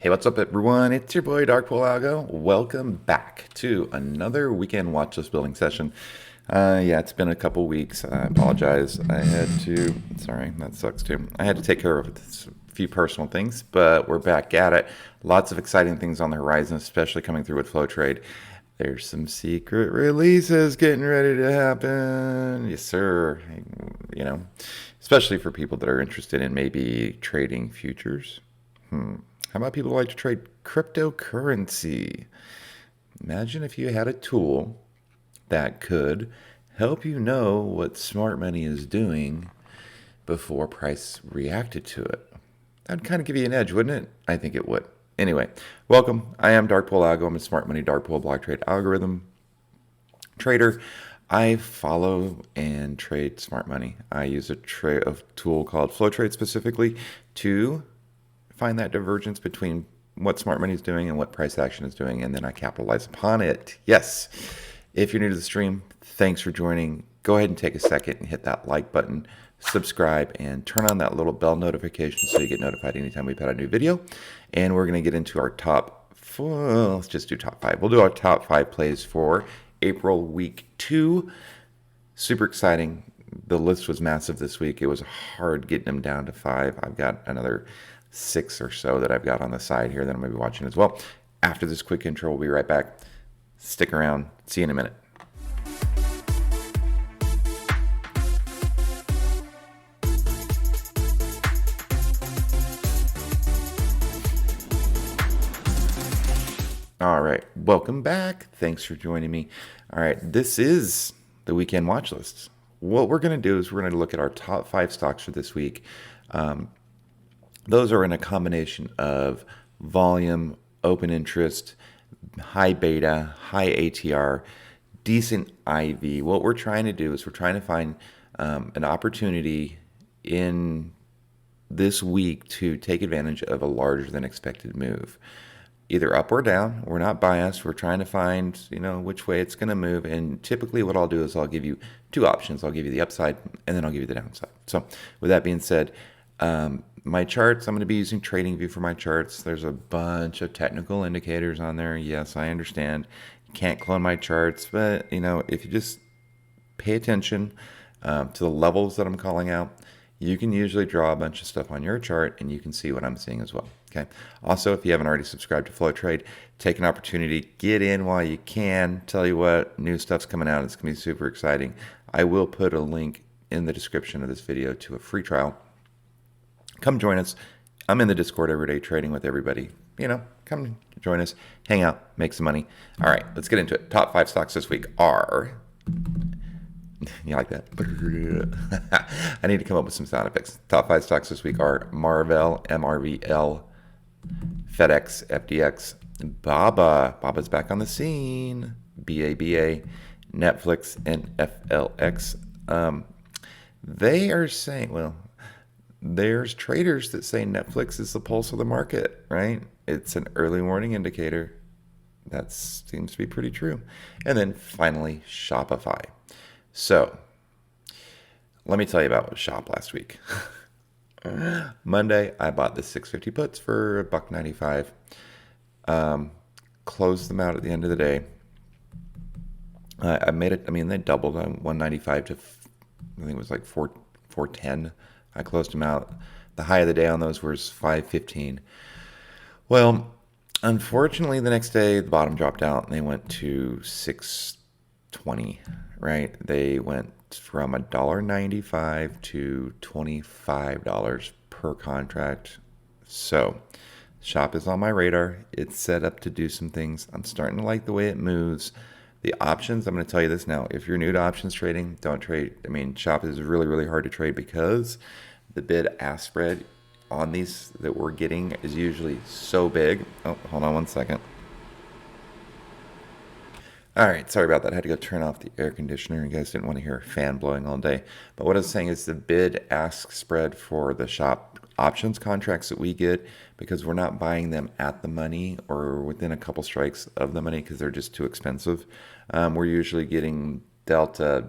Hey, what's up, everyone? It's your boy Dark Polago. Welcome back to another weekend watch list building session. Yeah, it's been a couple weeks. I apologize. Sorry, that sucks too. I had to take care of a few personal things, but we're back at it. Lots of exciting things on the horizon, especially coming through with Flow Trade. There's some secret releases getting ready to happen. Yes, sir. You know, especially for people that are interested in maybe trading futures. How about people who like to trade cryptocurrency? Imagine if you had a tool that could help you know what smart money is doing before price reacted to it. That'd kind of give you an edge, wouldn't it? I think it would. Anyway, welcome. I am Dark Polago. I'm a smart money Dark Pool block trade algorithm trader. I follow and trade smart money. I use a tool called Flow Trade specifically to find that divergence between what smart money is doing and what price action is doing, and then I capitalize upon it. Yes. If you're new to the stream, thanks for joining. Go ahead and take a second and hit that like button, subscribe, and turn on that little bell notification so you get notified anytime we put out a new video. And we're going to get into our top four. Let's just do top five. We'll do our top five plays for April week 2. Super exciting. The list was massive this week. It was hard getting them down to 5. I've got another 6 or so that I've got on the side here that I'm going to be watching as well. After this quick intro, we'll be right back. Stick around. See you in a minute. All right, welcome back. Thanks for joining me. All right, this is the weekend watch list. What we're going to do is we're going to look at our top 5 stocks for this week. Those are in a combination of volume, open interest, high beta, high ATR, decent IV. What we're trying to do is we're trying to find an opportunity in this week to take advantage of a larger than expected move, either up or down. We're not biased. We're trying to find, which way it's going to move. And typically what I'll do is I'll give you 2 options. I'll give you the upside and then I'll give you the downside. So with that being said, my charts, I'm going to be using TradingView for my charts. There's a bunch of technical indicators on there. Yes, I understand. You can't clone my charts, but if you just pay attention to the levels that I'm calling out, you can usually draw a bunch of stuff on your chart and you can see what I'm seeing as well. Okay. Also, if you haven't already subscribed to Flow Trade, take an opportunity, get in while you can. Tell you what, new stuff's coming out. It's going to be super exciting. I will put a link in the description of this video to a free trial. Come join us. I'm in the Discord every day trading with everybody. Come join us, hang out, make some money. All right, let's get into it. Top 5 stocks this week are... You like that? I need to come up with some sound effects. Top 5 stocks this week are MRVL, MRVL, FedEx, FDX, Baba's back on the scene, BABA, Netflix, and FLX. They are saying, well, there's traders that say Netflix is the pulse of the market, right? It's an early warning indicator. That seems to be pretty true. And then finally, Shopify. So let me tell you about Shop last week. Monday, I bought the 650 puts for $1.95. Closed them out at the end of the day. I made it. I mean, they doubled on 195 to, I think it was like 410. I closed them out. The high of the day on those was 515. Well, unfortunately, the next day the bottom dropped out and they went to 620. Right? They went from $1.95 to $25 per contract. So, Shop is on my radar. It's set up to do some things. I'm starting to like the way it moves. The options, I'm going to tell you this now. If you're new to options trading, don't trade. I mean, Shop is really, really hard to trade because the bid-ask spread on these that we're getting is usually so big. Oh, hold on one second. All right, sorry about that. I had to go turn off the air conditioner. You guys didn't want to hear a fan blowing all day. But what I was saying is the bid-ask spread for the Shop options contracts that we get, because we're not buying them at the money or within a couple strikes of the money because they're just too expensive. We're usually getting delta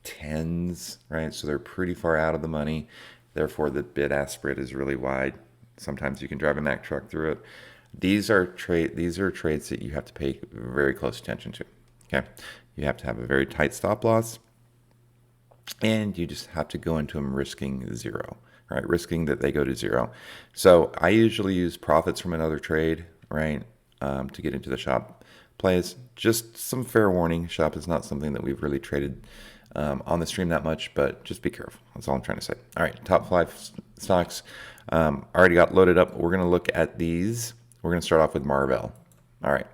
10s, right? So they're pretty far out of the money. Therefore, the bid-ask spread is really wide. Sometimes you can drive a Mack truck through it. These are trades that you have to pay very close attention to. Okay, you have to have a very tight stop loss, and you just have to go into them risking zero, right? Risking that they go to zero. So I usually use profits from another trade, right, to get into the shop plays. Just some fair warning: shop is not something that we've really traded on the stream that much, but just be careful. That's all I'm trying to say. All right, top 5 stocks. Already got loaded up. We're going to look at these. We're going to start off with MRVL. All right,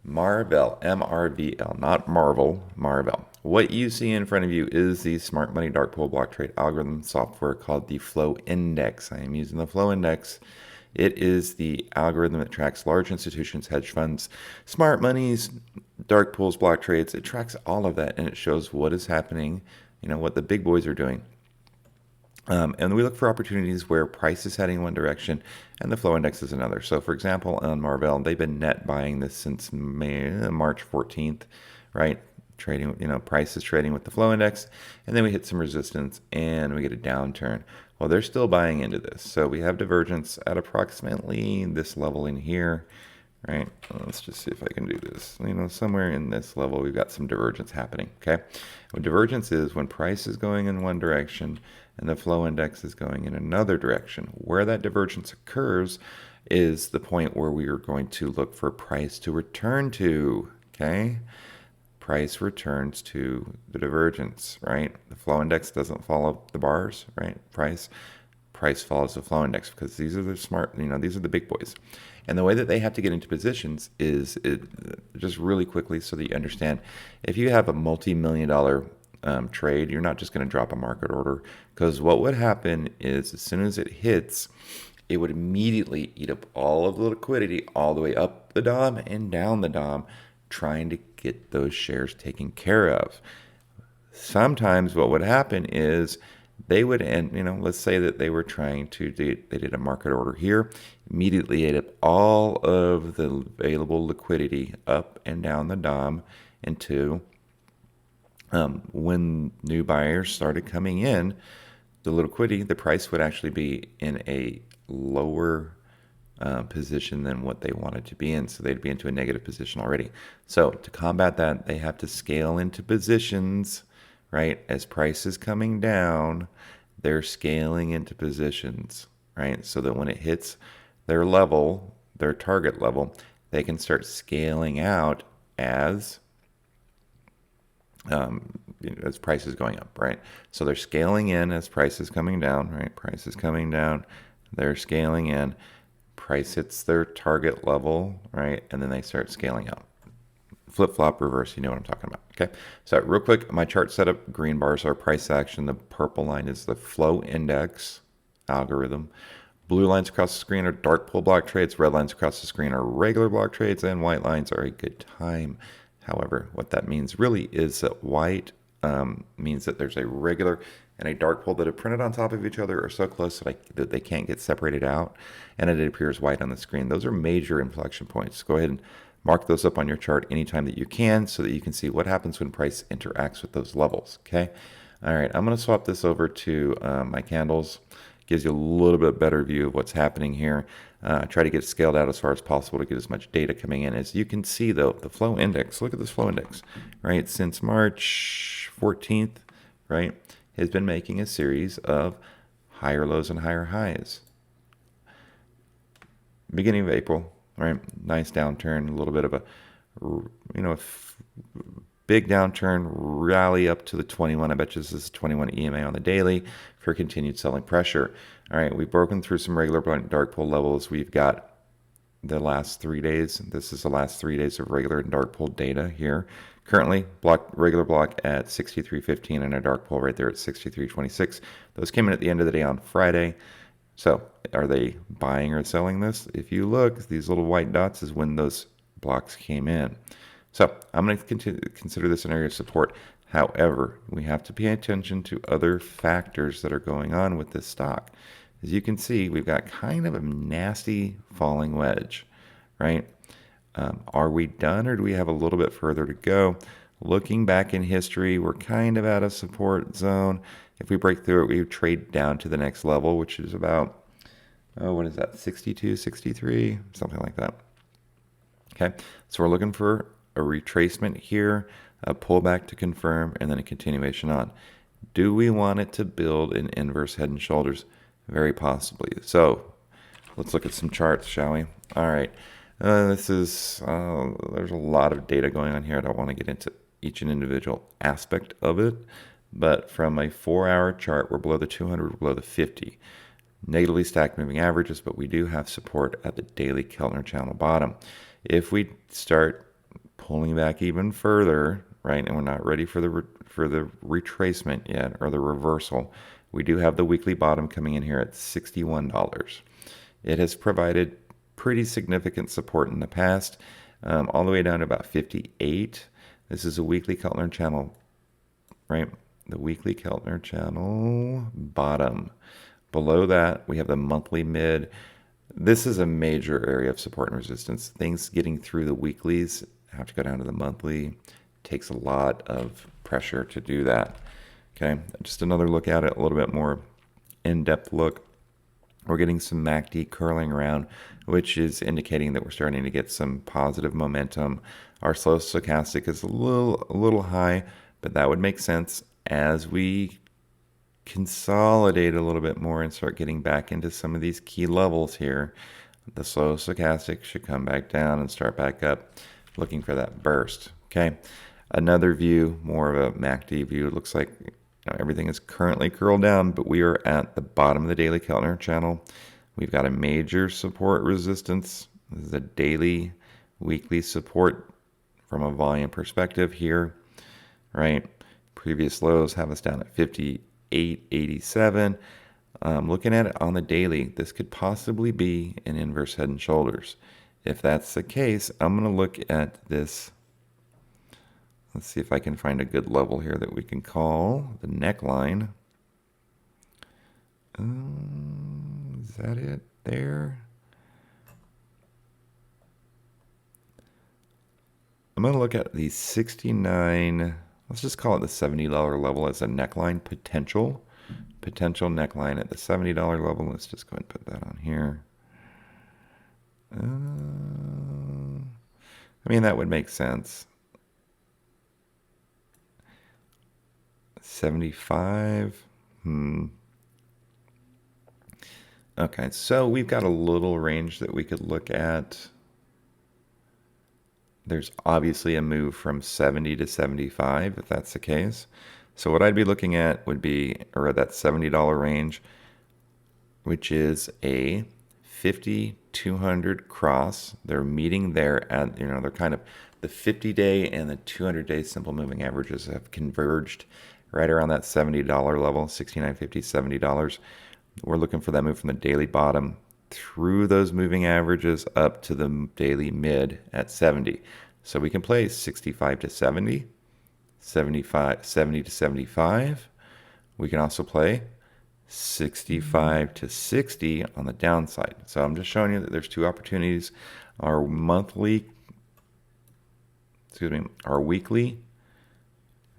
MRVL, MRVL, not Marvel, MRVL. What you see in front of you is the smart money dark pool block trade algorithm software called the Flow Index. I am using the Flow Index. It is the algorithm that tracks large institutions, hedge funds, smart monies, dark pools, block trades. It tracks all of that, and it shows what is happening, what the big boys are doing. And we look for opportunities where price is heading one direction and the flow index is another. So, for example, on MRVL, they've been net buying this since March 14th, right? Trading, price is trading with the flow index, and then we hit some resistance and we get a downturn. Well, they're still buying into this. So we have divergence at approximately this level in here, right? Let's just see if I can do this. Somewhere in this level, we've got some divergence happening, okay? What divergence is when price is going in one direction and the flow index is going in another direction. Where that divergence occurs is the point where we are going to look for price to return to, okay? Price returns to the divergence, right? The flow index doesn't follow the bars, right? Price follows the flow index because these are the smart, these are the big boys. And the way that they have to get into positions is just really quickly so that you understand. If you have a multi-million-dollar trade, you're not just going to drop a market order, because what would happen is as soon as it hits, it would immediately eat up all of the liquidity all the way up the DOM and down the DOM, trying to get those shares taken care of. Sometimes what would happen is they would end, let's say that they were trying to they did a market order here, immediately ate up all of the available liquidity up and down the DOM into when new buyers started coming in, the liquidity, the price would actually be in a lower position than what they wanted to be in. So they'd be into a negative position already. So to combat that, they have to scale into positions, right? As price is coming down, they're scaling into positions, right? So that when it hits their level, their target level, they can start scaling out as price is going up, right? So they're scaling in as price is coming down, right? Price is coming down, they're scaling in, price hits their target level, right? And then they start scaling out. Flip-flop reverse, you know what I'm talking about, okay? So real quick, my chart setup, green bars are price action, the purple line is the flow index algorithm. Blue lines across the screen are dark pool block trades, red lines across the screen are regular block trades, and white lines are a good time. However, what that means really is that white means that there's a regular and a dark pool that are printed on top of each other or so close that they can't get separated out, and it appears white on the screen. Those are major inflection points. Go ahead and mark those up on your chart anytime that you can so that you can see what happens when price interacts with those levels, okay? All right, I'm going to swap this over to my candles. Gives you a little bit better view of what's happening here. Try to get it scaled out as far as possible to get as much data coming in. As you can see, though, the flow index, look at this flow index, right? Since March 14th, right, has been making a series of higher lows and higher highs. Beginning of April, right, nice downturn, a little bit of a, big downturn, rally up to the 21. I bet you this is 21 EMA on the daily for continued selling pressure. All right, we've broken through some regular dark pool levels. We've got the last 3 days. This is the last 3 days of regular and dark pool data here. Currently, regular block at 63.15 and a dark pool right there at 63.26. Those came in at the end of the day on Friday. So are they buying or selling this? If you look, these little white dots is when those blocks came in. So I'm going to consider this an area of support. However, we have to pay attention to other factors that are going on with this stock. As you can see, we've got kind of a nasty falling wedge, right? Are we done, or do we have a little bit further to go? Looking back in history, we're kind of at a support zone. If we break through it, we trade down to the next level, which is about Oh, what is that? 62, 63, something like that. Okay, so we're looking for a retracement here, a pullback to confirm, and then a continuation on. Do we want it to build an inverse head and shoulders? Very possibly. So let's look at some charts, shall we? All right. There's a lot of data going on here. I don't want to get into each and individual aspect of it, but from a 4-hour chart, we're below the 200, we're below the 50. Negatively stacked moving averages, but we do have support at the daily Keltner channel bottom. If we start pulling back even further, right, and we're not ready for the retracement yet or the reversal, we do have the weekly bottom coming in here at $61. It has provided pretty significant support in the past, all the way down to about 58. This is a weekly Keltner channel, right? The weekly Keltner channel bottom. Below that, we have the monthly mid. This is a major area of support and resistance. Things getting through the weeklies have to go down to the monthly. It takes a lot of pressure to do that. Okay, just another look at it, a little bit more in-depth look. We're getting some MACD curling around, which is indicating that we're starting to get some positive momentum. Our slow stochastic is a little high, but that would make sense as we consolidate a little bit more and start getting back into some of these key levels here. The slow stochastic should come back down and start back up, looking for that burst. Okay, another view, more of a MACD view. It looks like everything is currently curled down, but we are at the bottom of the daily Keltner channel. We've got a major support resistance. This is a daily, weekly support from a volume perspective here, right? Previous lows have us down at 58.87. Looking at it on the daily, this could possibly be an inverse head and shoulders. If that's the case, I'm going to look at this. Let's see if I can find a good level here that we can call the neckline. Is that it there? I'm going to look at the 69, let's just call it the $70 level as a neckline potential neckline at the $70 level. Let's just go ahead and put that on here. I mean, that would make sense. 75. Okay, so we've got a little range that we could look at. There's obviously a move from 70 to 75 if that's the case. So what I'd be looking at would be, or at that $70 range, which is a 50-200 cross. They're meeting there at, they're kind of, the 50-day and the 200-day simple moving averages have converged right around that $70 level, $69.50, $70. We're looking for that move from the daily bottom through those moving averages up to the daily mid at 70. So we can play 65 to 70, 75, 70 to 75. We can also play 65 to 60 on the downside. So I'm just showing you that there's two opportunities. Our weekly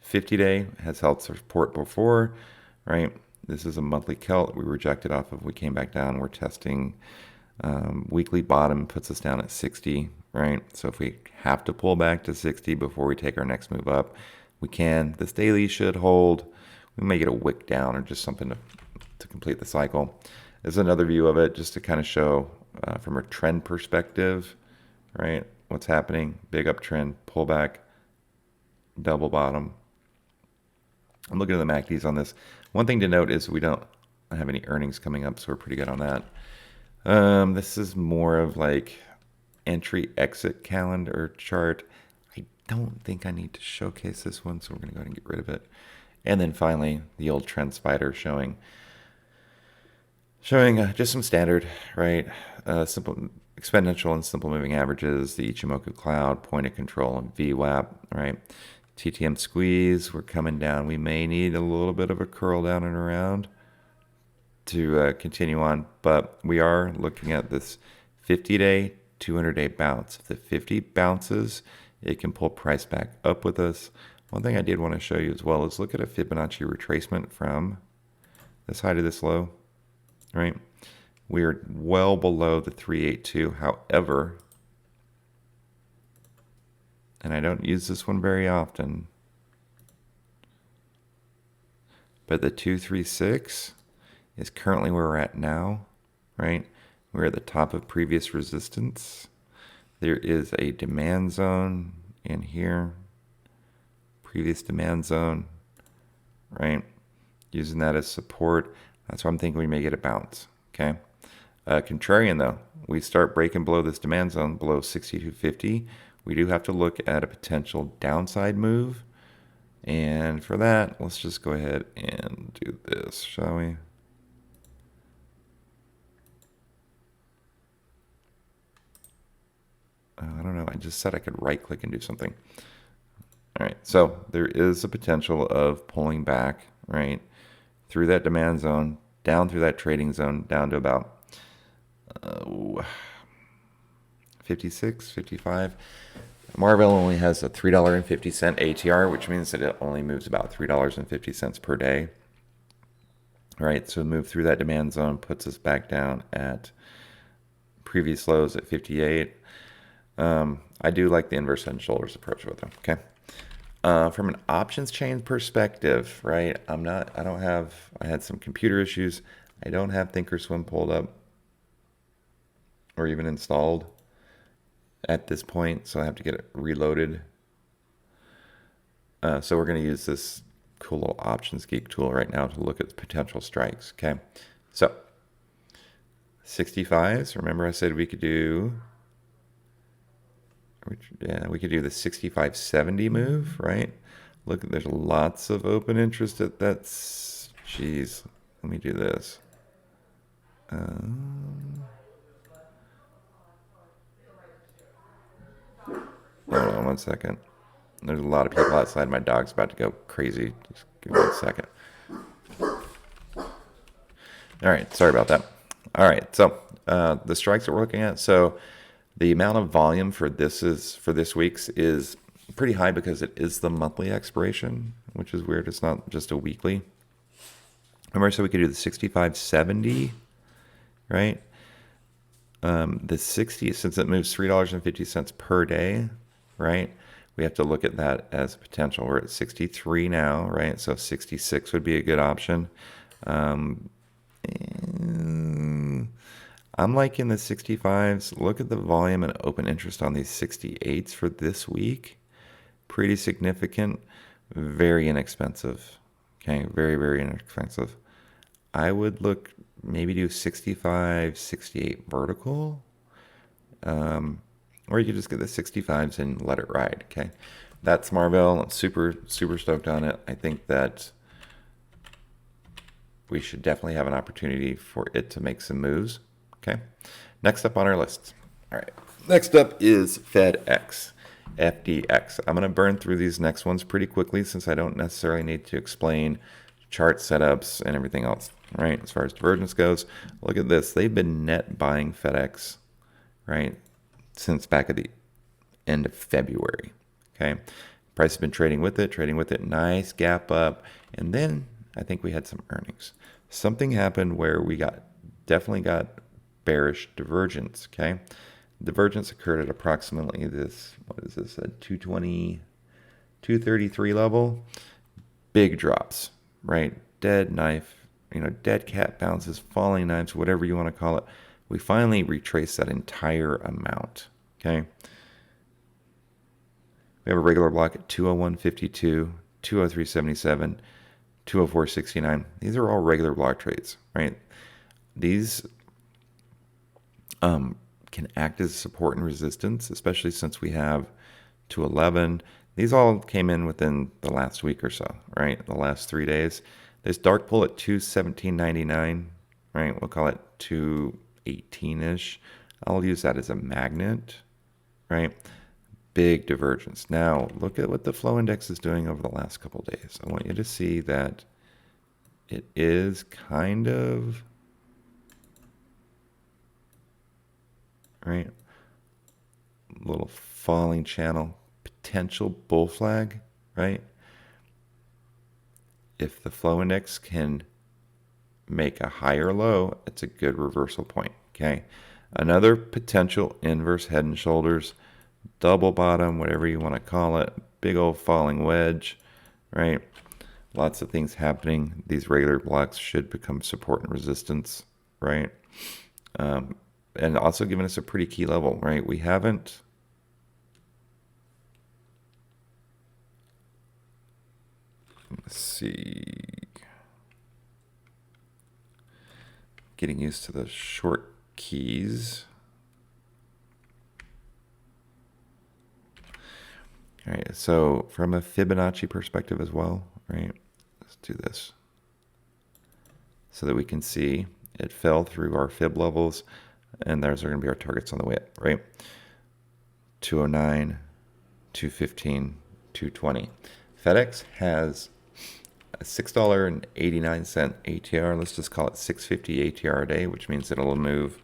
50-day has held support before, right? This is a monthly Kelt we rejected off of. We came back down. We're testing weekly bottom, puts us down at 60, right? So if we have to pull back to 60 before we take our next move up, we can. This daily should hold. We may get a wick down or just something to complete the cycle. There's another view of it just to kind of show from a trend perspective, right? What's happening? Big uptrend, pullback, double bottom. I'm looking at the MACDs on this. One thing to note is we don't have any earnings coming up, so we're pretty good on that. This is more of like entry-exit calendar chart. I don't think I need to showcase this one, so we're going to go ahead and get rid of it. And then finally, the old trend spider showing just some standard, right? Simple exponential and simple moving averages, the Ichimoku cloud, point of control, and VWAP, right? TTM squeeze, we're coming down. We may need a little bit of a curl down and around to continue on, but we are looking at this 50-day, 200-day bounce. If the 50 bounces, it can pull price back up with us. One thing I did want to show you as well is look at a Fibonacci retracement from this high to this low, right? We are well below the 382. However, and I don't use this one very often, but the 236 is currently where we're at now, right? We're at the top of previous resistance. There is a demand zone in here, previous demand zone, right? Using that as support. That's why I'm thinking we may get a bounce, okay? Contrarian though, we start breaking below this demand zone, below 62.50. We do have to look at a potential downside move. And for that, let's just go ahead and do this, shall we? I don't know. I just said I could right click and do something. All right. So there is a potential of pulling back, right, through that demand zone, down through that trading zone, down to about 56, 55. MRVL only has a $3.50 ATR, which means that it only moves about $3.50 per day. All right, so move through that demand zone puts us back down at previous lows at 58. I do like the inverse head and shoulders approach with them. Okay. From an options chain perspective, right? I had some computer issues. I don't have Thinkorswim pulled up or even installed at this point, so I have to get it reloaded. So we're going to use this cool little options geek tool right now to look at potential strikes. Okay. So 65s. Remember I said we could do the 65.70 move, right? Look, there's lots of open interest at that. Jeez, let me do this. Hold on 1 second. There's a lot of people outside. My dog's about to go crazy. Just give me 1 second. All right, sorry about that. All right, so the strikes that we're looking at. So the amount of volume for this week's is pretty high because it is the monthly expiration, which is weird. It's not just a weekly. Remember, so we could do the 65.70, right? The 60, since it moves $3.50 per day, right? We have to look at that as a potential. We're at 63 now, right? So 66 would be a good option. I'm liking the 65s. Look at the volume and open interest on these 68s for this week. Pretty significant. Very inexpensive. Okay, very, very inexpensive. I would look, maybe do 65, 68 vertical. Or you could just get the 65s and let it ride, okay? That's MRVL. I'm super, super stoked on it. I think that we should definitely have an opportunity for it to make some moves, okay? Next up on our list. All right. Next up is FedX, FDX. I'm going to burn through these next ones pretty quickly since I don't necessarily need to explain chart setups and everything else, right? As far as divergence goes, look at this. They've been net buying FedEx, right, since back at the end of February, okay? Price has been trading with it, nice gap up, and then I think we had some earnings. Something happened where we definitely got bearish divergence, okay? Divergence occurred at approximately this, what is this, a 220, 233 level. Big drops, right? Dead knife, dead cat bounces, falling knives, whatever you want to call it. We finally retraced that entire amount, okay? We have a regular block at 201.52, 203.77, 204.69. These are all regular block trades, right? These can act as support and resistance, especially since we have 211. These all came in within the last week or so, right? The last 3 days. This dark pull at 217.99, right? We'll call it 218-ish. I'll use that as a magnet, right? Big divergence. Now, look at what the flow index is doing over the last couple of days. I want you to see that it is kind of, right, little falling channel, potential bull flag, right? If the flow index can make a higher low, it's a good reversal point. Okay. Another potential inverse head and shoulders, double bottom, whatever you want to call it, big old falling wedge, right? Lots of things happening. These regular blocks should become support and resistance, right? And also giving us a pretty key level, right? We haven't, let's see, getting used to the short keys. All right, so from a Fibonacci perspective as well, right? Let's do this so that we can see it fell through our fib levels, and those are going to be our targets on the way up, right? 209, 215, 220. FedEx has a $6.89 ATR. Let's just call it 650 ATR a day, which means it'll move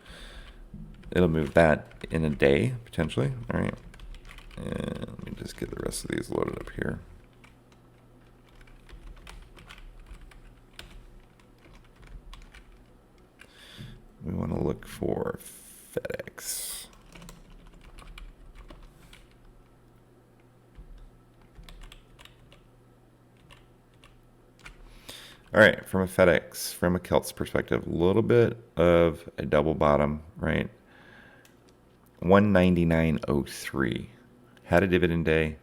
that in a day potentially. All right. And let me just get the rest of these loaded up here. We want to look for FedEx. All right, from a FedEx, from a Kelt's perspective, a little bit of a double bottom, right? 199.03. Had a dividend day.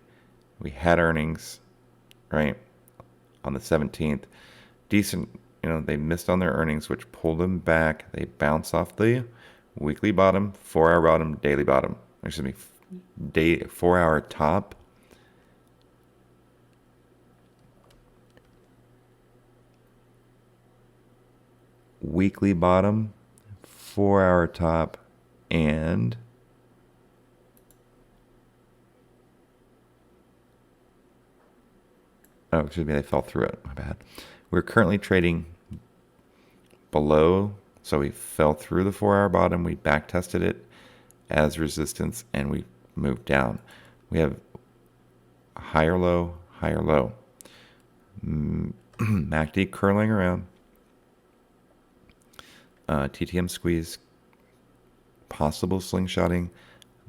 We had earnings, right, on the 17th. Decent, they missed on their earnings, which pulled them back. They bounced off the weekly bottom, 4-hour bottom, daily bottom. Excuse me, 4-hour top. Weekly bottom, 4-hour top, and oh, excuse me, they fell through it. My bad. We're currently trading below, so we fell through the 4-hour bottom. We back tested it as resistance, and we moved down. We have a higher low, higher low. MACD curling around. TTM squeeze, possible slingshotting,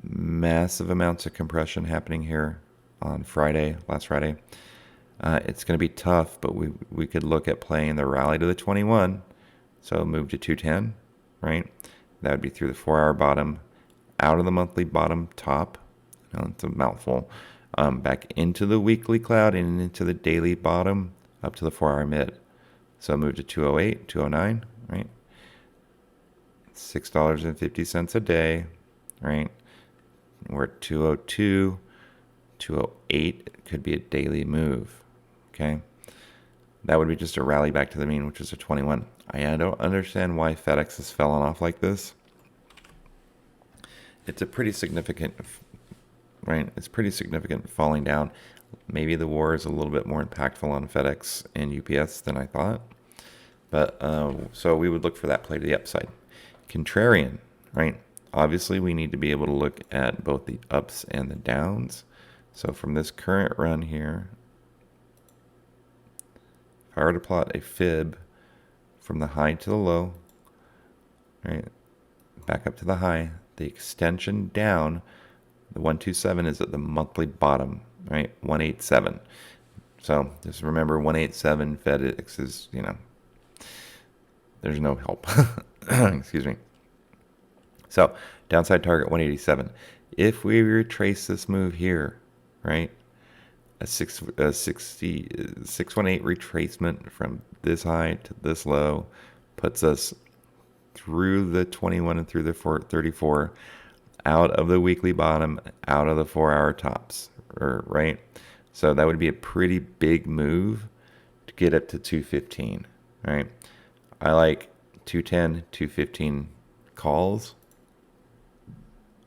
massive amounts of compression happening here on Friday, last Friday. It's going to be tough, but we could look at playing the rally to the 21. So move to 210, right? That would be through the 4-hour bottom, out of the monthly bottom top. It's a mouthful. Back into the weekly cloud and into the daily bottom up to the 4-hour mid. So move to 208, 209, right? $6.50 a day, right? We're at 202, 208. It could be a daily move, okay? That would be just a rally back to the mean, which is a 21. I don't understand why FedEx is falling off like this. It's a pretty significant, right? It's pretty significant falling down. Maybe the war is a little bit more impactful on FedEx and UPS than I thought. But so we would look for that play to the upside. Contrarian, right? Obviously, we need to be able to look at both the ups and the downs. So from this current run here, if I were to plot a fib from the high to the low, right, back up to the high, the extension down, the 127 is at the monthly bottom, right, 187. So just remember 187 FedEx is, there's no help. Excuse me. So downside target 187. If we retrace this move here, right, a 618 retracement from this high to this low puts us through the 21 and through the 34, out of the weekly bottom, out of the 4-hour tops, right? So that would be a pretty big move to get up to 215, right? I like 210, 215 calls.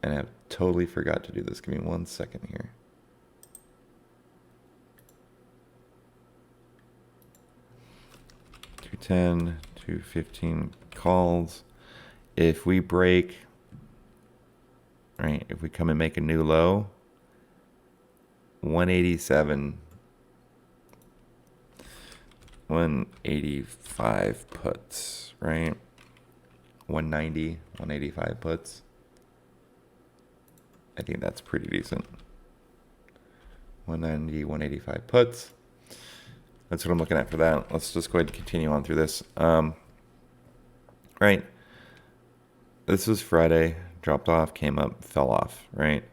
And I totally forgot to do this. Give me 1 second here. $210, $215 calls. If we break, right, if we come and make a new low, 187 185 puts, right? 190, 185 puts. I think that's pretty decent. 190, 185 puts. That's what I'm looking at for that. Let's just go ahead and continue on through this. Right. This was Friday. Dropped off, came up, fell off, right?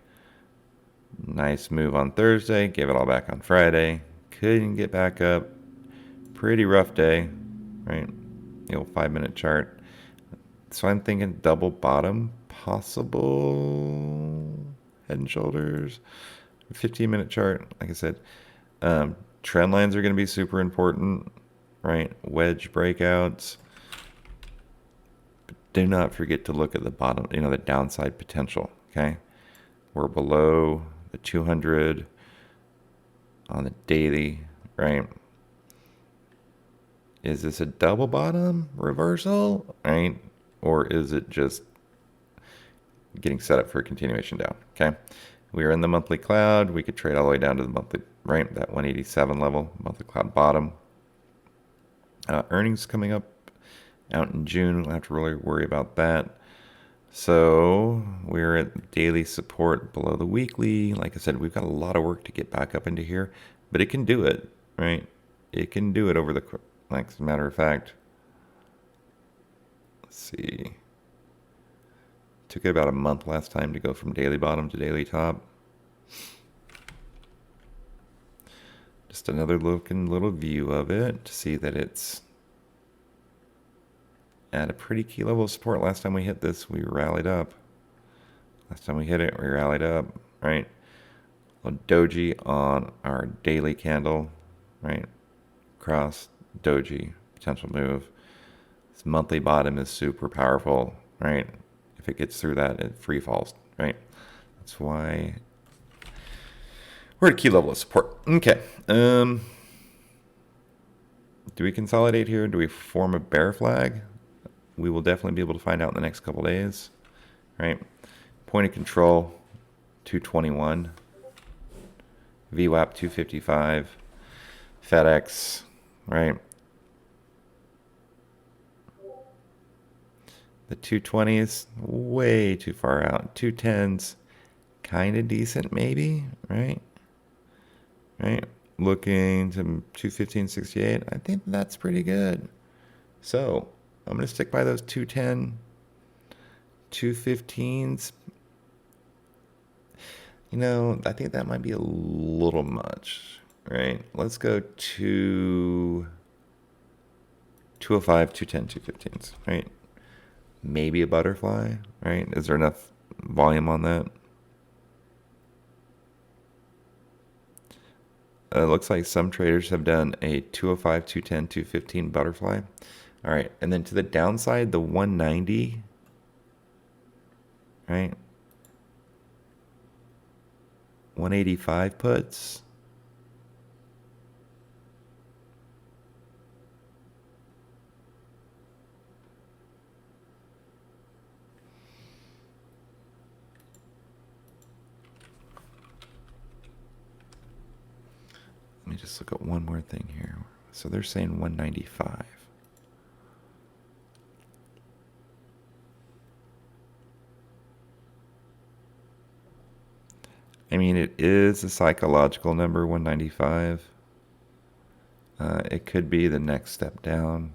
Nice move on Thursday. Gave it all back on Friday. Couldn't get back up. Pretty rough day, right? The old 5-minute chart. So I'm thinking double bottom, possible head and shoulders. 15-minute chart, like I said. Trend lines are going to be super important, right? Wedge breakouts. But do not forget to look at the bottom, the downside potential, okay? We're below the 200 on the daily, right? Is this a double bottom reversal, right? Or is it just getting set up for a continuation down, okay? We are in the monthly cloud. We could trade all the way down to the monthly, right? That 187 level, monthly cloud bottom. Earnings coming up out in June. We'll have to really worry about that. So we're at daily support below the weekly. Like I said, we've got a lot of work to get back up into here, but it can do it, right? It can do it over the, like, as a matter of fact, let's see. Took it about a month last time to go from daily bottom to daily top. Just another looking little view of it to see that it's at a pretty key level of support. Last time we hit this, we rallied up. Last time we hit it, we rallied up, right? A doji on our daily candle, right? Cross, doji, potential move. This monthly bottom is super powerful, right? If it gets through that, it free falls, right? That's why we're at a key level of support. Okay. Do we consolidate here? Do we form a bear flag? We will definitely be able to find out in the next couple days, right? Point of control, 221. VWAP, 255. FedEx, right? The 220s, way too far out. 210s, kind of decent maybe, right? Right? Looking to 215.68, I think that's pretty good. So I'm going to stick by those 210, 215s. I think that might be a little much, right? Let's go to 205, 210, 215s, right? Maybe a butterfly, right? Is there enough volume on that? It looks like some traders have done a 205, 210, 215 butterfly. All right, and then to the downside, the 190, right? 185 puts. Let me just look at one more thing here. So they're saying 195. I mean, it is a psychological number, 195. It could be the next step down.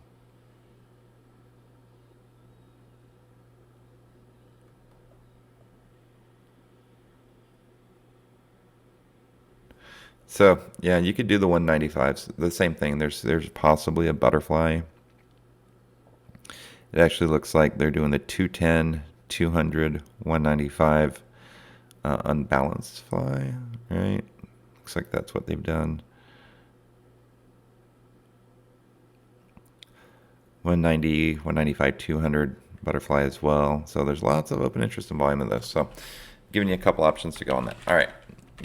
So, yeah, you could do the 195s. The same thing. There's possibly a butterfly. It actually looks like they're doing the 210, 200, 195 unbalanced fly, right? Looks like that's what they've done. 190, 195, 200 butterfly as well. So there's lots of open interest and volume in this. So giving you a couple options to go on that. All right.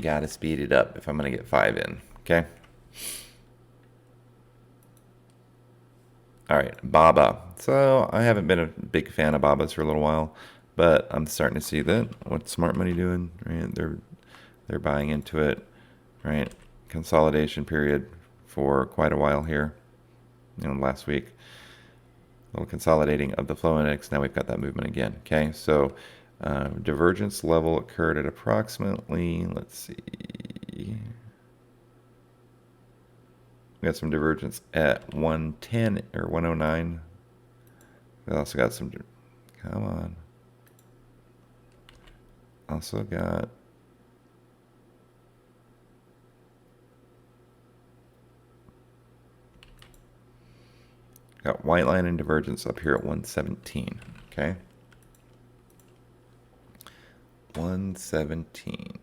Got to speed it up if I'm going to get 5 in. Okay. All right. Baba. So I haven't been a big fan of Babas for a little while, but I'm starting to see that. What's smart money doing? Right. They're buying into it. Right. Consolidation period for quite a while here. last week. A little consolidating of the flow index. Now we've got that movement again. Okay, so divergence level occurred at approximately, let's see, we got some divergence at 110 or 109. We also got some, come on. Also got white line and divergence up here at 117. Okay. 117.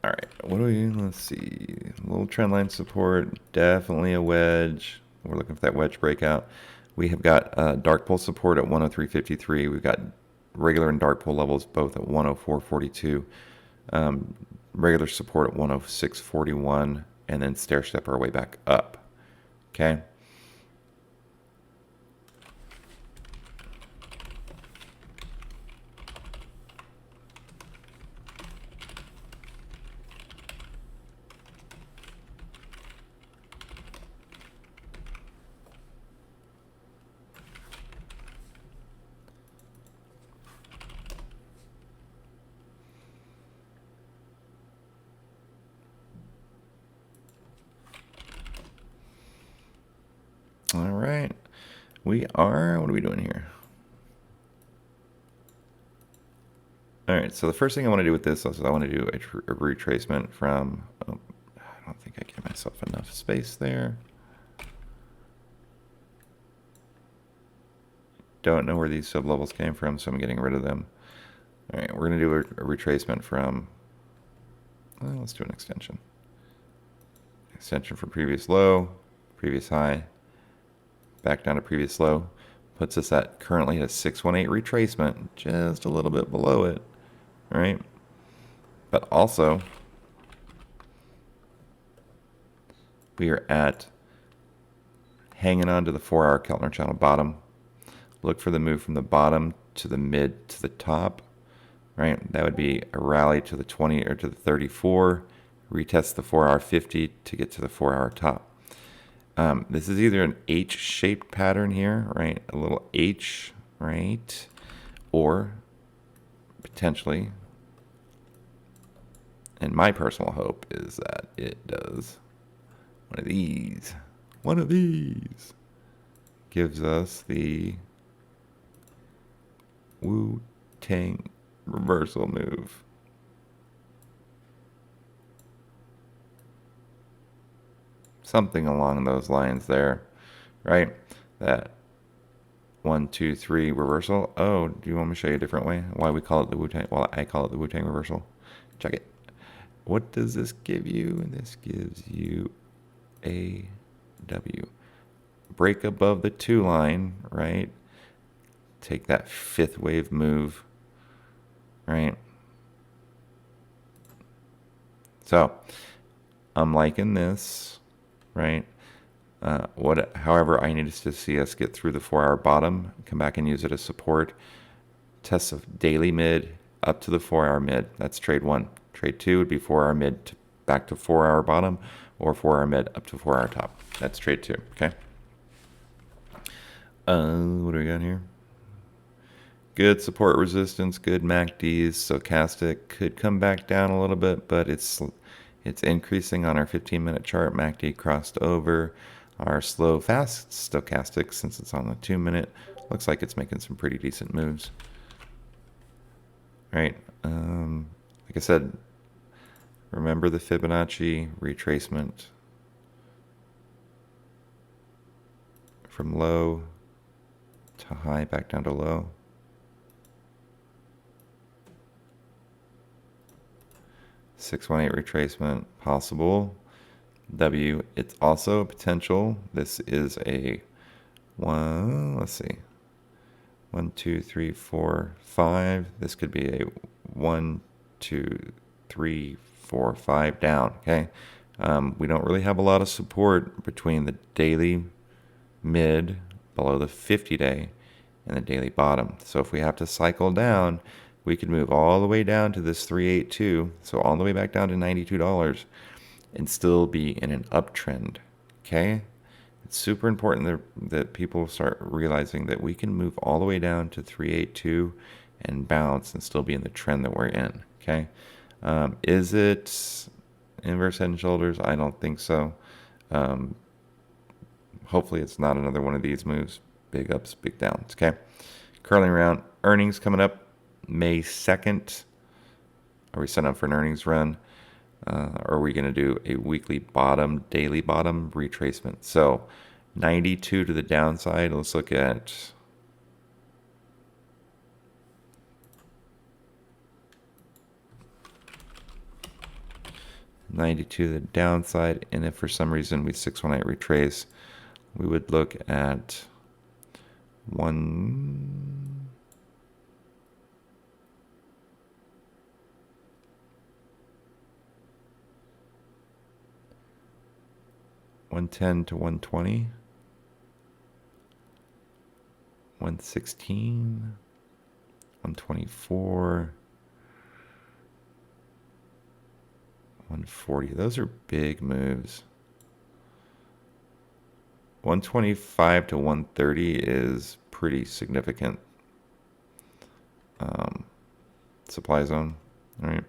All right, what do we, let's see, a little trend line support, definitely a wedge. We're looking for that wedge breakout. We have got dark pull support at 103.53. We've got regular and dark pull levels both at 104.42. Regular support at 106.41, and then stair step our way back up. Okay. All right. We are, what are we doing here? All right, so the first thing I want to do with this is I want to do a retracement from, I don't think I gave myself enough space there. Don't know where these sublevels came from, so I'm getting rid of them. All right, we're going to do a retracement from, well, let's do an extension. Extension from previous low, previous high, back down to previous low. Puts us at currently a 618 retracement, just a little bit below it, right? But also, we are at hanging on to the 4-hour Keltner channel bottom. Look for the move from the bottom to the mid to the top, right? That would be a rally to the 20 or to the 34, retest the 4-hour 50 to get to the 4-hour top. This is either an H-shaped pattern here, right? A little H, right? Or potentially, and my personal hope is that it does one of these. One of these gives us the Wu-Tang reversal move. Something along those lines there, right? That 1, 2, 3 reversal. Oh, do you want me to show you a different way? Why we call it the Wu-Tang? Well, I call it the Wu-Tang reversal. Check it. What does this give you? This gives you a W. Break above the 2 line, right? Take that 5th wave move, right? So I'm liking this, right? However, I need to see us get through the 4-hour bottom, come back and use it as support. Test of daily mid up to the 4-hour mid. That's trade 1. Trade 2 would be 4-hour mid back to 4-hour bottom, or 4-hour mid up to 4-hour top. That's trade 2. Okay. What do we got here? Good support resistance, good MACDs. Stochastic could come back down a little bit, but it's increasing on our 15-minute chart. MACD crossed over. Our slow fast stochastic, since it's on the 2-minute, looks like it's making some pretty decent moves. Right. Like I said, remember the Fibonacci retracement from low to high, back down to low. $618 retracement possible. W, it's also a potential. This is a one, let's see. 1, 2, 3, 4, 5. This could be a 1, 2, 3, 4, 5 down. Okay. We don't really have a lot of support between the daily mid below the 50-day and the daily bottom. So if we have to cycle down, we could move all the way down to this 382, so all the way back down to $92, and still be in an uptrend. Okay, it's super important that people start realizing that we can move all the way down to 382 and bounce and still be in the trend that we're in. Okay. Is it inverse head and shoulders? I don't think so. Hopefully it's not another one of these moves. Big ups, big downs. Okay. Curling around. Earnings coming up May 2nd. Are we setting up for an earnings run? Or are we going to do a weekly bottom, daily bottom retracement? So 92 to the downside. Let's look at 92 to the downside. And if for some reason we 618 retrace, we would look at 110 to 120, 116, 124, 140. Those are big moves. 125 to 130 is pretty significant supply zone. All right.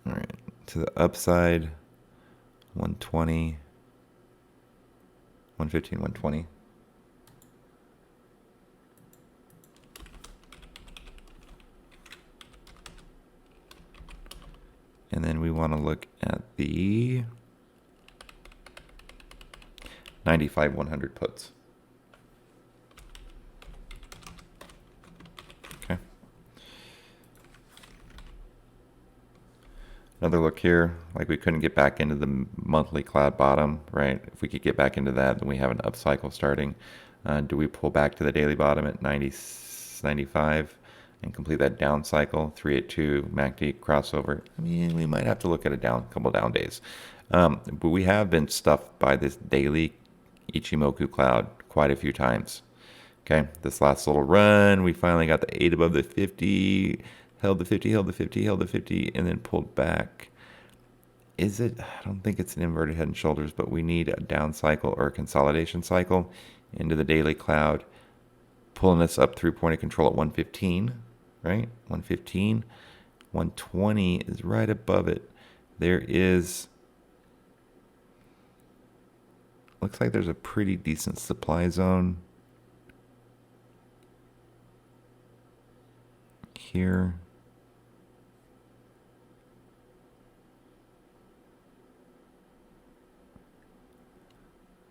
All right. To the upside, 120, 115, 120. And then we want to look at the 95, 100 puts. Okay. Another look here, like we couldn't get back into the monthly cloud bottom, right? If we could get back into that, then we have an up cycle starting. Do we pull back to the daily bottom at 90, 95 and complete that down cycle, 382, MACD crossover? I mean, we might have to look at a couple down days. But we have been stuffed by this daily Ichimoku cloud quite a few times. Okay, this last little run, we finally got the 8 above the 50, held the 50, held the 50, held the 50, and then pulled back. Is it? I don't think it's an inverted head and shoulders, but we need a down cycle or a consolidation cycle into the daily cloud, pulling us up through point of control at 115, right? 115. 120 is right above it. There is, looks like there's a pretty decent supply zone here.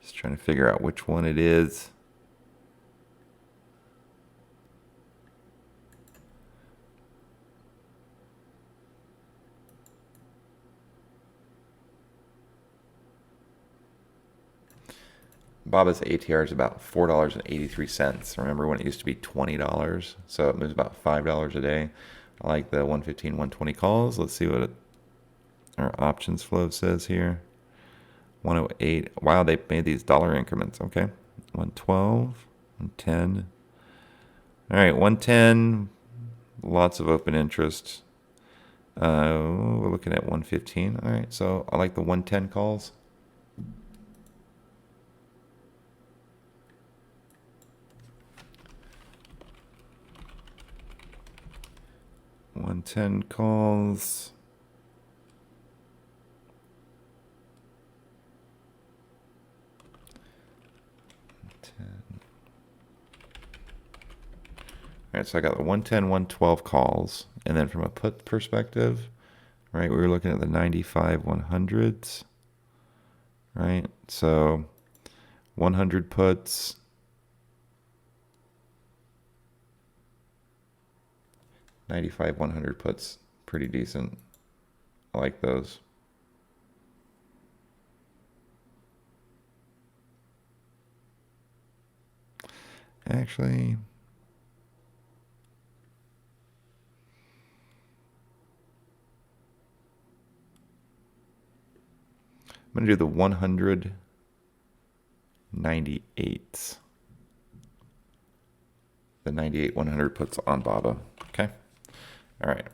Just trying to figure out which one it is. Baba's ATR is about $4.83. Remember when it used to be $20? So it moves about $5 a day. I like the 115, 120 calls. Let's see what our options flow says here. 108. Wow, they made these dollar increments. Okay. 112, 110. All right, 110. Lots of open interest. We're looking at 115. All right, so I like the 110 calls. $110 calls. All right, so I got the 110, 112 calls. And then from a put perspective, right, we were looking at the 95, 100s, right? So 100 puts, 95, 100 puts, pretty decent. I like those. Actually, I'm going to do the 198. The 98, 100 puts on Baba. Okay. All right.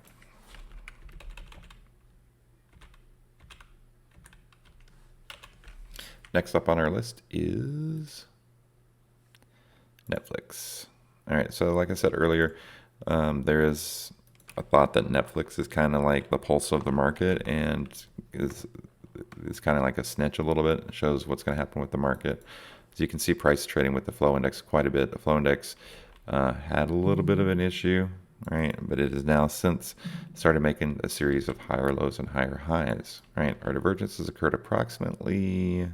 Next up on our list is Netflix. All right, so like I said earlier, there is a thought that Netflix is kind of like the pulse of the market and is kind of like a snitch a little bit. It shows what's going to happen with the market. As you can see, price trading with the flow index quite a bit. The flow index had a little bit of an issue, right? But it has now since started making a series of higher lows and higher highs, right? Our divergence has occurred approximately,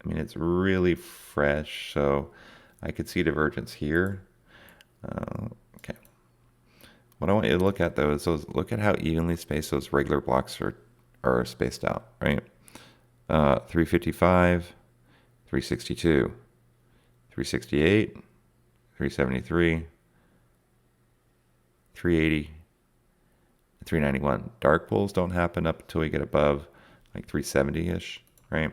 I mean, it's really fresh, so I could see divergence here. Okay. What I want you to look at though is look at how evenly spaced those regular blocks are spaced out, right? 355, 362, 368, 373, 380, 391. Dark pulls don't happen up until we get above like 370-ish, right?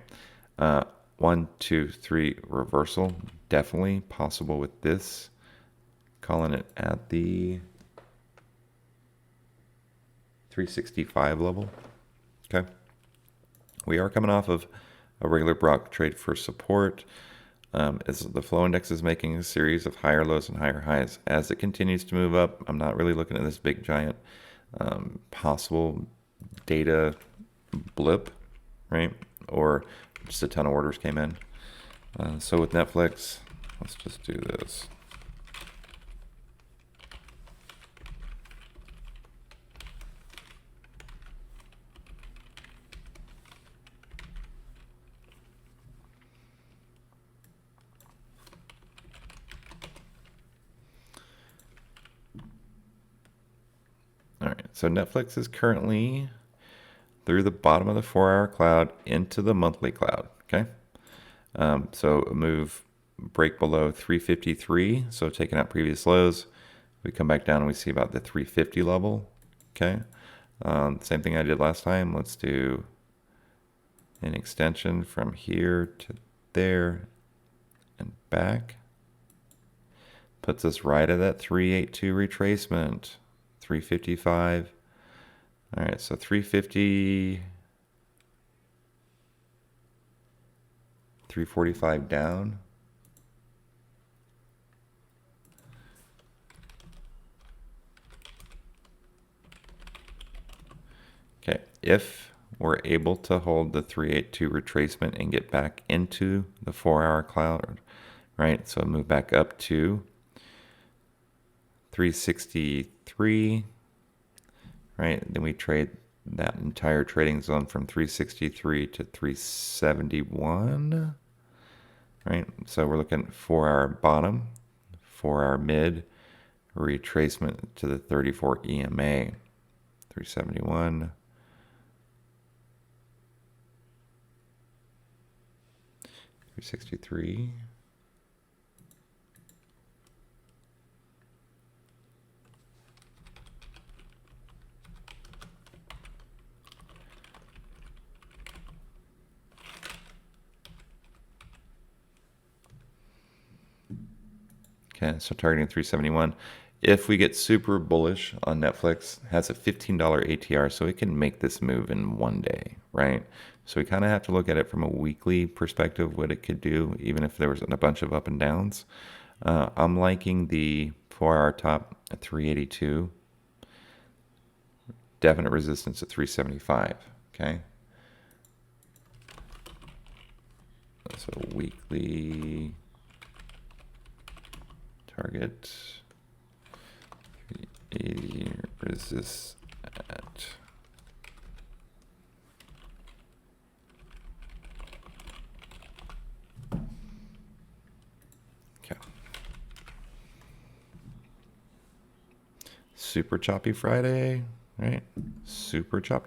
1, 2, 3 reversal, definitely possible with this. Calling it at the 365 level. Okay. We are coming off of a regular block trade for support. As the flow index is making a series of higher lows and higher highs. As it continues to move up, I'm not really looking at this big giant possible data blip, right? Or just a ton of orders came in. So with Netflix, let's just do this. All right, so Netflix is currently through the bottom of the 4-hour cloud into the monthly cloud, okay? So a move break below 353, so taking out previous lows. We come back down and we see about the 350 level, okay? Same thing I did last time. Let's do an extension from here to there and back. Puts us right at that 382 retracement. 355. All right, so 350, 345 down. Okay, if we're able to hold the 382 retracement and get back into the 4-hour cloud, right? So move back up to 363, right? Then we trade that entire trading zone from 363 to 371, right? So we're looking at 4-hour bottom, 4-hour mid, retracement to the 34 EMA, 371, 363. Okay, so targeting 371. If we get super bullish on Netflix, has a $15 ATR, so it can make this move in one day, right? So we kind of have to look at it from a weekly perspective, what it could do, even if there was a bunch of up and downs. I'm liking the 4-hour top at 382. Definite resistance at 375, okay? So weekly target 380 resist at okay. Super choppy Friday, right? Super chop.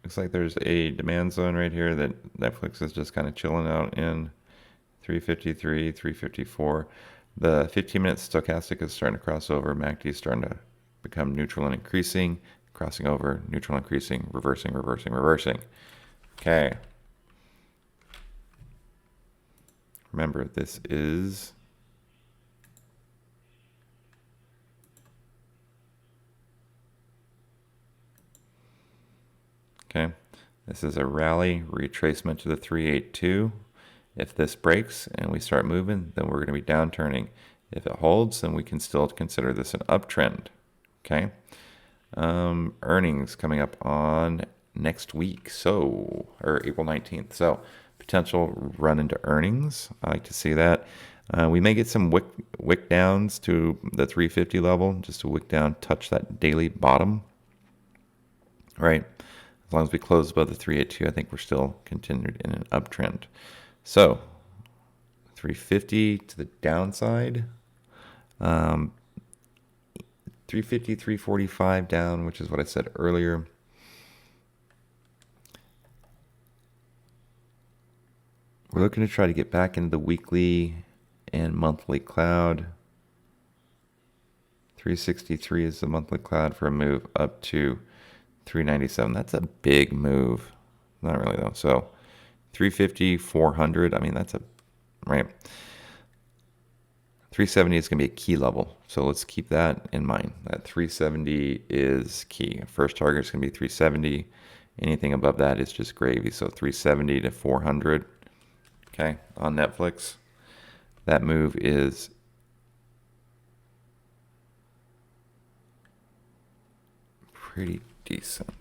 Looks like there's a demand zone right here that Netflix is just kind of chilling out in. 353, 354. The 15-minute stochastic is starting to cross over. MACD is starting to become neutral and increasing, crossing over, neutral, increasing, reversing. Okay. Remember, this is Okay, this is a rally retracement to the 382. If this breaks and we start moving, then we're going to be downturning. If it holds, then we can still consider this an uptrend. Okay. Earnings coming up on next week, or April 19th. So potential run into earnings. I like to see that. We may get some wick downs to the 350 level, just a wick down, touch that daily bottom. Right. As long as we close above the 382, I think we're still continued in an uptrend. So 350 to the downside. 350, 345 down, which is what I said earlier. We're looking to try to get back into the weekly and monthly cloud. 363 is the monthly cloud for a move up to 397. That's a big move. Not really though. So 350, 400. I mean, that's right. 370 is going to be a key level. So let's keep that in mind. That 370 is key. First target is going to be 370. Anything above that is just gravy. So 370 to 400. Okay, on Netflix. That move is pretty decent.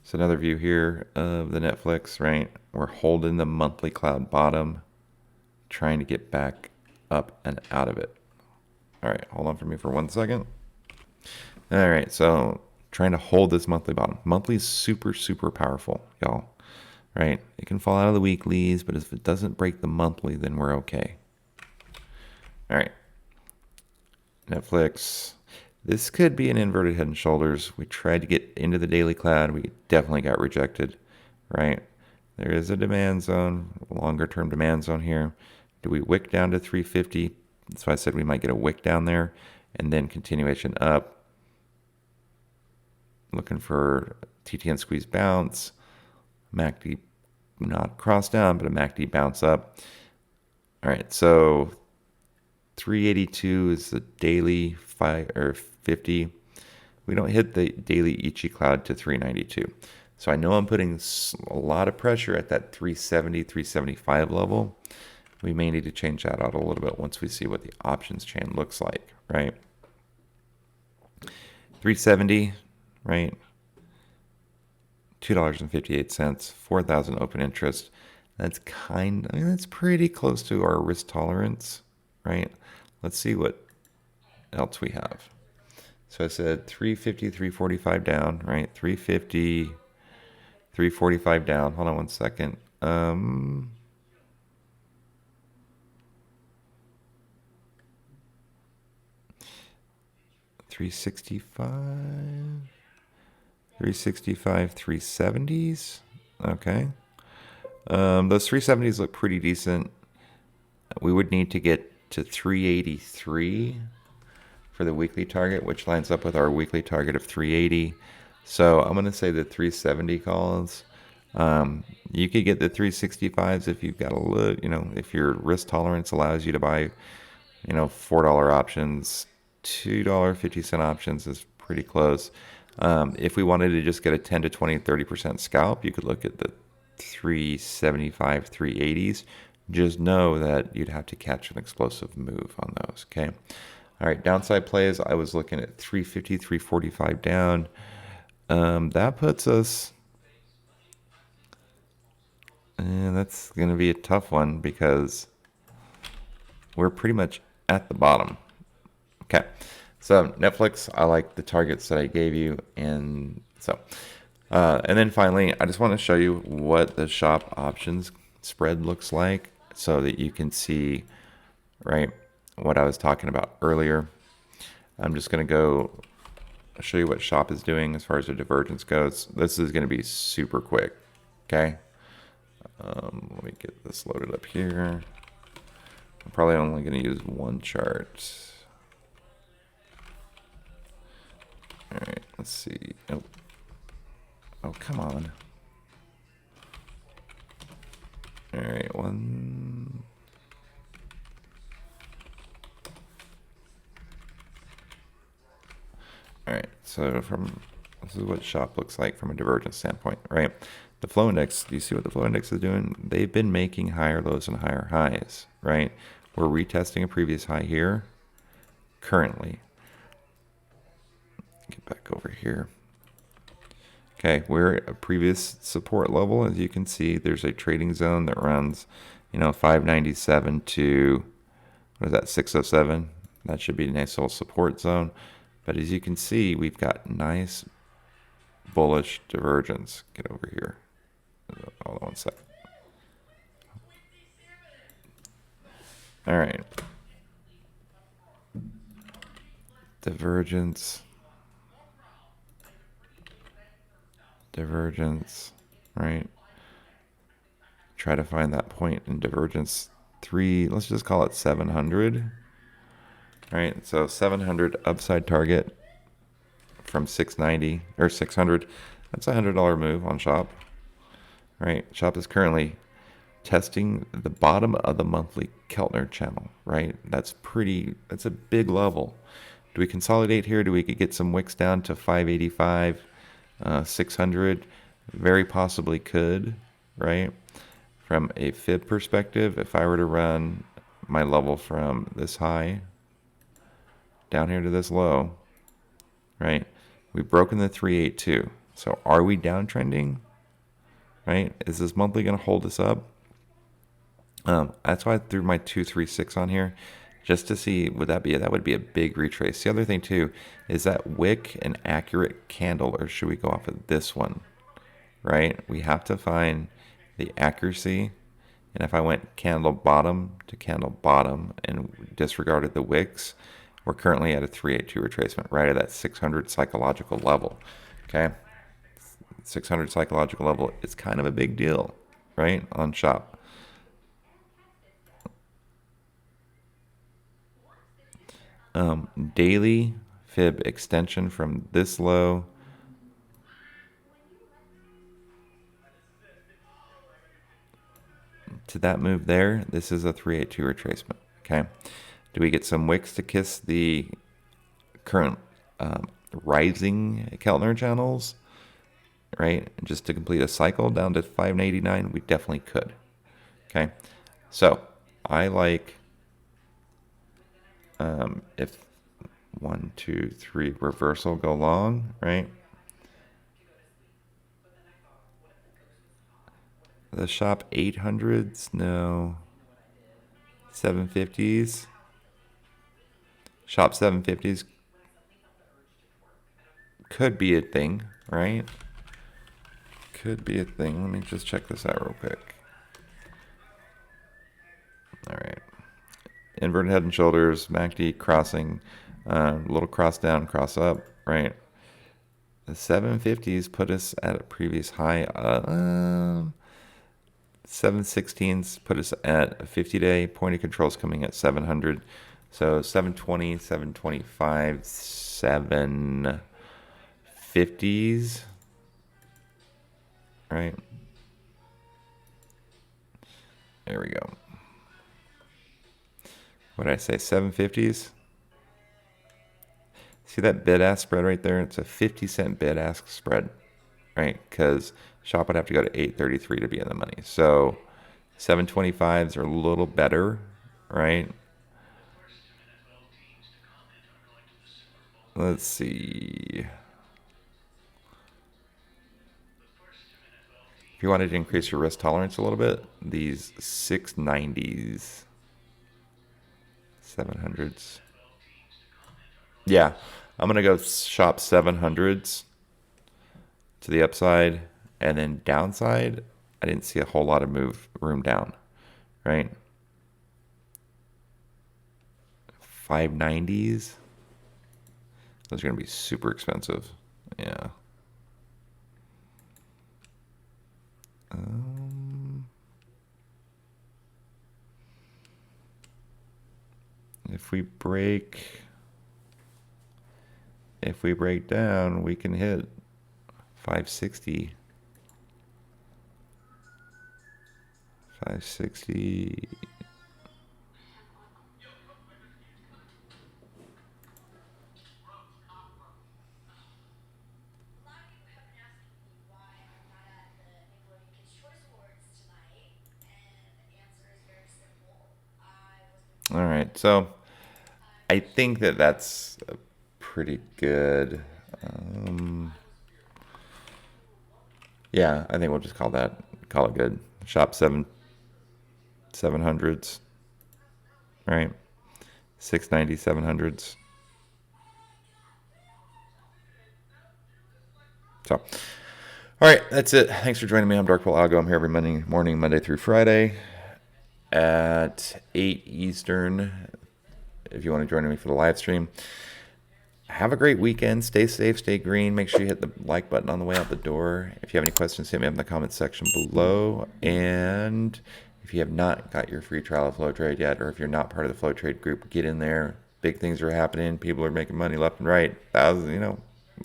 So another view here of the Netflix, right? We're holding the monthly cloud bottom, trying to get back up and out of it. All right, hold on for me for 1 second. All right, so trying to hold this monthly bottom. Monthly is super, super powerful, y'all, right? It can fall out of the weeklies, but if it doesn't break the monthly, then we're okay. All right, Netflix. This could be an inverted head and shoulders. We tried to get into the daily cloud. We definitely got rejected, right? There is a demand zone, a longer term demand zone here. Do we wick down to 350? That's why I said we might get a wick down there and then continuation up. Looking for TTN squeeze bounce. MACD not cross down, but a MACD bounce up. All right, so 382 is the daily 50. We don't hit the daily Ichi cloud to 392. So I know I'm putting a lot of pressure at that 370, 375 level. We may need to change that out a little bit once we see what the options chain looks like, right? 370, right? $2.58, 4,000 open interest. That's that's pretty close to our risk tolerance, right? Let's see what else we have. So I said 350, 345 down, right? 350, 345 down. Hold on 1 second. 365, 365, 370s. Okay. Those 370s look pretty decent. We would need to get to 383 for the weekly target, which lines up with our weekly target of 380. So I'm going to say the 370 calls. You could get the 365s if you've got a little, if your risk tolerance allows you to buy, $4 options. $2.50 options is pretty close. If we wanted to just get a 10 to 20, 30% scalp, you could look at the 375, 380s. Just know that you'd have to catch an explosive move on those, okay? All right, downside plays, I was looking at 350, 345 down. That puts us, and that's going to be a tough one because we're pretty much at the bottom. Okay, so Netflix, I like the targets that I gave you, and then finally, I just want to show you what the shop options spread looks like so that you can see, right, what I was talking about earlier. I'm just going to go show you what shop is doing as far as the divergence goes. This is going to be super quick, okay? Let me get this loaded up here. I'm probably only going to use one chart. All right, let's see. Oh, come on. All right, one. All right, so from This is what shop looks like from a divergence standpoint, right? The flow index, do you see what the flow index is doing? They've been making higher lows and higher highs, right? We're retesting a previous high here currently. Get back over here. Okay, we're at a previous support level. As you can see, there's a trading zone that runs, 597 to, what is that, 607? That should be a nice little support zone. But as you can see, we've got nice bullish divergence. Get over here. Hold on one sec. All right. Divergence. Divergence, right? Try to find that point in divergence 3. Let's just call it 700. Right? So 700 upside target from 690 or 600. That's a $100 move on shop. Right? Shop is currently testing the bottom of the monthly Keltner channel, right? That's a big level. Do we consolidate here? Do we get some wicks down to 585, 600? Very possibly could, right? From a fib perspective, if I were to run my level from this high down here to this low, right? We've broken the 382. So are we downtrending? Right? Is this monthly going to hold us up? That's why I threw my 236 on here, just to see that would be a big retrace. The other thing too is that wick an accurate candle, or should we go off of this one? Right? We have to find the accuracy. And if I went candle bottom to candle bottom and disregarded the wicks, we're currently at a 382 retracement, right at that 600 psychological level. Okay, 600 psychological level is kind of a big deal, right, on shop. Daily fib extension from this low to that move there. This is a 382 retracement. Okay, do we get some wicks to kiss the current rising Keltner channels, right? Just to complete a cycle down to 589, we definitely could. Okay, so I like if 1, 2, 3 reversal go long, right? The shop 800s, no. 750s. Shop 750s could be a thing, right? Could be a thing. Let me just check this out real quick. All right. Inverted head and shoulders, MACD crossing, little cross down, cross up, right? The 750s put us at a previous high. 716s put us at a 50-day. Point of controls coming at 700. So 720, 725, 750s, right? There we go. What did I say? 750s? See that bid-ask spread right there? It's a 50-cent bid-ask spread, right? Because shop would have to go to 833 to be in the money. So 725s are a little better, right? Let's see. If you wanted to increase your risk tolerance a little bit, these 690s, 700s. Yeah, I'm going to go shop 700s to the upside, and then downside, I didn't see a whole lot of room down, right? 590s. Those are going to be super expensive. Yeah. If we break down, we can hit 560. 560. All right. So I think that that's a pretty good. Yeah, I think we'll just call it good. Shop 700s, right? 690 700s. So, all right, that's it. Thanks for joining me. I'm Dark Pool Algo. I'm here every morning, Monday through Friday at 8 Eastern. If you want to join me for the live stream, have a great weekend. Stay safe, stay green. Make sure you hit the like button on the way out the door. If you have any questions, hit me up in the comments section below. And if you have not got your free trial of Flow Trade yet, or if you're not part of the Flow Trade group, get in there. Big things are happening. People are making money left and right.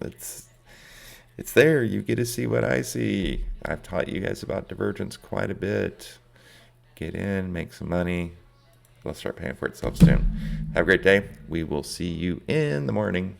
It's it's there. You get to see what I see. I've taught you guys about divergence quite a bit. Get in, make some money. It'll start paying for itself soon. Have a great day. We will see you in the morning.